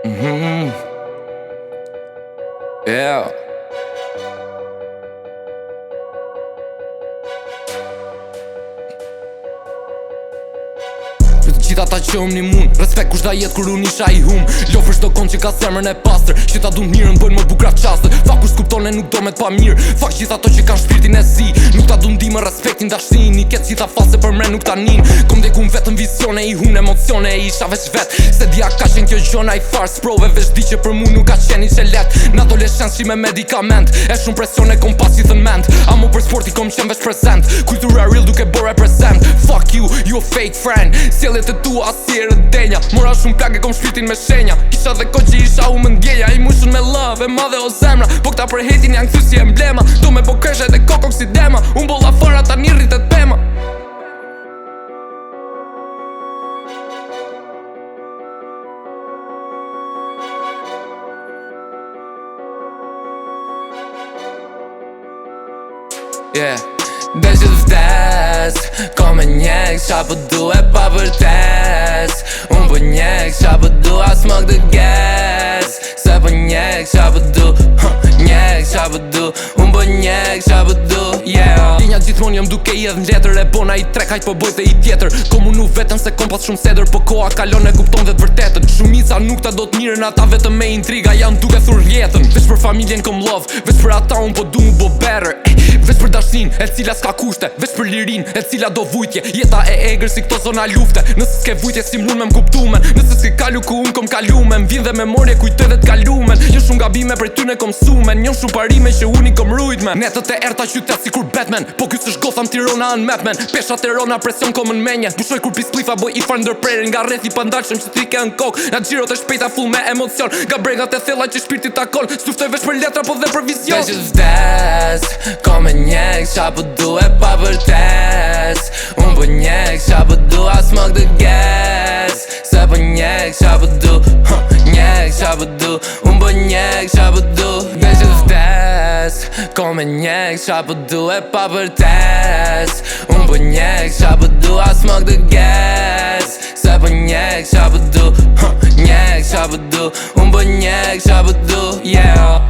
Yeah. Për të gjitha ta që një mund respekt kush da jetë kur unë isha i hum. Lofër shto kon që ka semrën e pastër, që ta du mirën bëjnë më bukra qastër. Fak kush kuptone nuk do me t'pa mirë, fak gjitha to që kanë shpirtin e si. Nuk ta du ndime respektin dashnin, i ketë gjitha fase për mre nuk ta nin. Kom dekum vetëm visione, i hun emocione, i isha veç vet. Se dia ka qenë kjo gjona i farë, sprove veç di që për mu nuk ka qeni që let. Në adolescens që me medikament, e shumë presion e kom pas i thën ment. Amo për sport i kom qen veç present, kultura real duke bo represent. Fuck you a fake friend, sjellet e tua asire denja. Mora shumë plak e kom shpirtin me shenja. Kisha dhe ko që isha u më ndjeja, i mushën me love e madhe o zemra. Po këta për hetin janë këthy si emblema, do me po kreshe dhe kokok si dema. Unë bolla fara ta një rritet pema. Yeah. Dhe që të vdes, ko me njek qa po du e pa vërtes. Unë po njek qa po du as më këtë ges. Se po njek qa po du, njek qa po du. Unë po njek qa po du, yeah. Linja gjithmon jëm duke i edhe n'letër, e bona i trek hajt po bojt e i tjetër. Komunu vetëm se kom pas shumë seder, po koha kalon e kupton dhe t'vërtetën. Shumica nuk ta do t'mirën, ata vetëm me intriga janë duke thur rjetën. Veç për familjen kom love, veç për ata unë po du mu bo better. Veç për dashnin, e cila s'ka kushte, veç për lirin, e cila do vujtje. Jeta e egrë si këto zona lufte, nëse s'ke vujtje si mlun me m'kuptumen. Nëse s'ke kalu ku unë kom kalumen, vin dhe memorje kujtë dhe t'kalumen. Jën shumë gabime për ty ne kom sumen, jën shumë parime që unë i kom rujtmen. Netët e erta qytet si kur Batman, po kjo s'është Gotham Tirana në Mapman. Pesha Tirana presion kom në menje, bushoj kur pisplifa boj i far ndërprerin. Nga rrethi pandalshëm që ti ke në kok, nga gjirot e shpejta full me emocion. Nga bregat e thella që shpirti takon, s'luftoj veç për letra po dhe për vizion. Dhe që vdes, ko me njek qa po du e pa vërtes. Unë po njek qa po du as më këtë ges. Se po njek qa po du, njek qa po du. Unë po njek qa po du. Dhe që vdes, ko me njek qa po du e pa vërtes. Unë po njek qa po du as më këtë ges. Se po njek qa po du, njek qa po du. Unë po njek qa po du, yeah.